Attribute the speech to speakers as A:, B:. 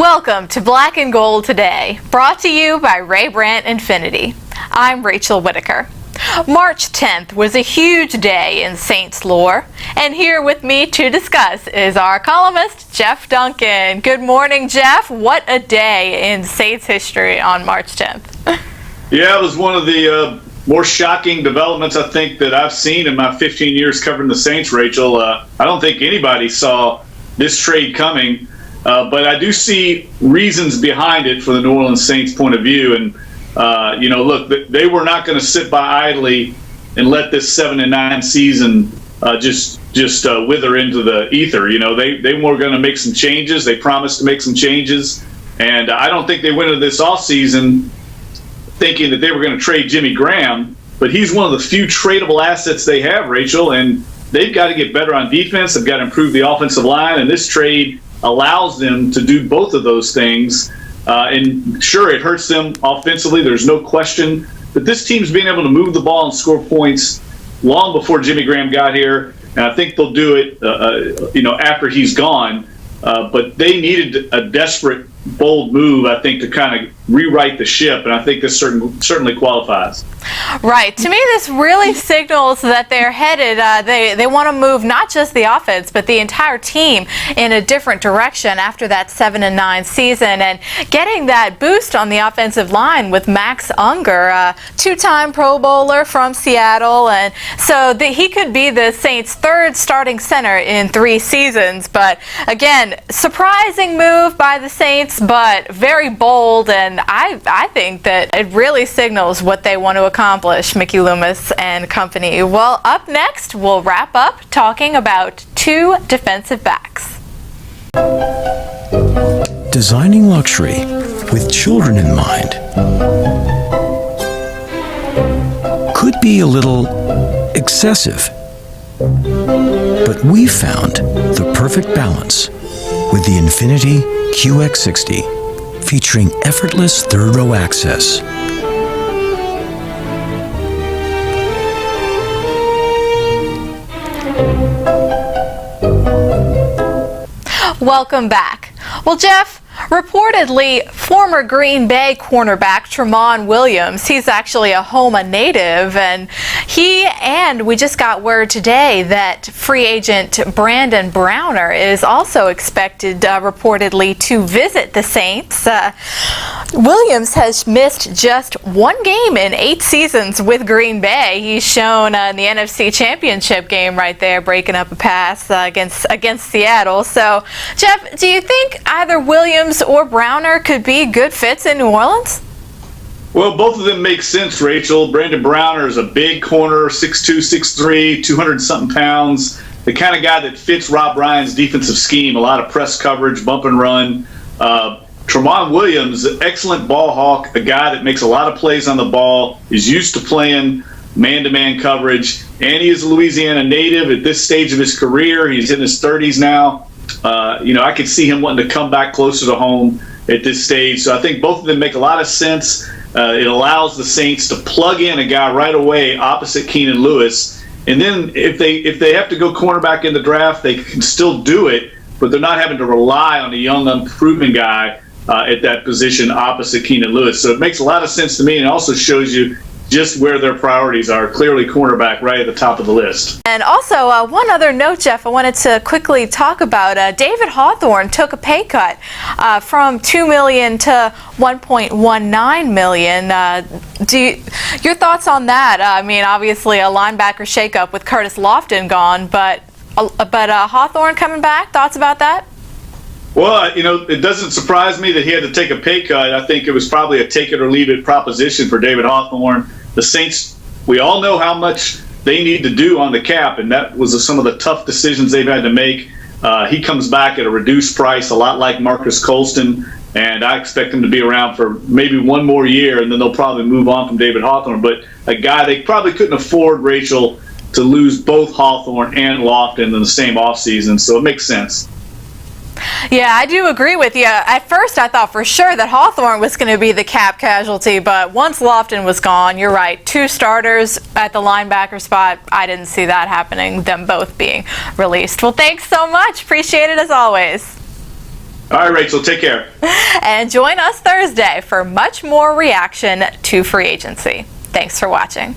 A: Welcome to Black and Gold Today, brought to you by Ray Brandt Infinity. I'm Rachel Whittaker. March 10th was a huge day in Saints lore, and here with me to discuss is our columnist, Jeff Duncan. Good morning, Jeff. What a day in Saints history on March 10th.
B: Yeah, it was one of the more shocking developments, I think, that I've seen in my 15 years covering the Saints, Rachel. I don't think anybody saw this trade coming. But I do see reasons behind it for the New Orleans Saints' point of view. And, look, they were not going to sit by idly and let this 7-9 season just wither into the ether. You know, they were going to make some changes. They promised to make some changes. And I don't think they went into this offseason thinking that they were going to trade Jimmy Graham. But he's one of the few tradable assets they have, Rachel. And they've got to get better on defense. They've got to improve the offensive line. And this trade allows them to do both of those things. And sure, it hurts them offensively. There's no question. But this team's been able to move the ball and score points long before Jimmy Graham got here. And I think they'll do it, after he's gone. But they needed a desperate, bold move, I think, to kind of rewrite the ship. And I think this certainly qualifies.
A: Right. To me, this really signals that they're headed. They want to move not just the offense, but the entire team in a different direction after that 7-9 season, and getting that boost on the offensive line with Max Unger, two-time Pro Bowler from Seattle, and so he could be the Saints' third starting center in 3 seasons. But again, surprising move by the Saints, but very bold, and I think that it really signals what they want to accomplish, Mickey Loomis and company. Well, up next, we'll wrap up talking about 2 defensive backs.
C: Designing luxury with children in mind could be a little excessive, but we found the perfect balance with the Infinity QX60, featuring effortless third-row access.
A: Welcome back. Well, Jeff, reportedly, former Green Bay cornerback Tramon Williams, he's actually a Houma native, and we just got word today that free agent Brandon Browner is also expected reportedly to visit the Saints. Williams has missed just 1 game in 8 seasons with Green Bay. He's shown in the NFC Championship game right there, breaking up a pass against Seattle. So, Jeff, do you think either Williams or Browner could be good fits in New Orleans?
B: Well, both of them make sense, Rachel. Brandon Browner is a big corner, 6'2", 6'3", 200-something pounds, the kind of guy that fits Rob Ryan's defensive scheme, a lot of press coverage, bump and run. Tramon Williams, excellent ball hawk, a guy that makes a lot of plays on the ball, is used to playing man-to-man coverage, and he is a Louisiana native at this stage of his career. He's in his 30s now. I could see him wanting to come back closer to home at this stage. So I think both of them make a lot of sense. It allows the Saints to plug in a guy right away opposite Keenan Lewis. And then if they have to go cornerback in the draft, they can still do it, but they're not having to rely on a young, unproven guy at that position opposite Keenan Lewis. So it makes a lot of sense to me, and it also shows you just where their priorities are. Clearly cornerback right at the top of the list.
A: And also, one other note, Jeff, I wanted to quickly talk about. David Hawthorne took a pay cut from $2 million to $1.19 million. Your thoughts on that? I mean, obviously a linebacker shakeup with Curtis Lofton gone, but Hawthorne coming back. Thoughts about that?
B: Well, it doesn't surprise me that he had to take a pay cut. I think it was probably a take it or leave it proposition for David Hawthorne. The Saints, we all know how much they need to do on the cap, and that was some of the tough decisions they've had to make. He comes back at a reduced price, a lot like Marcus Colston, and I expect him to be around for maybe 1 more year, and then they'll probably move on from David Hawthorne. But a guy they probably couldn't afford, Rachel, to lose both Hawthorne and Lofton in the same offseason, so it makes sense.
A: Yeah, I do agree with you. At first, I thought for sure that Hawthorne was going to be the cap casualty, but once Lofton was gone, you're right. 2 starters at the linebacker spot, I didn't see that happening, them both being released. Well, thanks so much. Appreciate it as always.
B: All right, Rachel, take care.
A: And join us Thursday for much more reaction to free agency. Thanks for watching.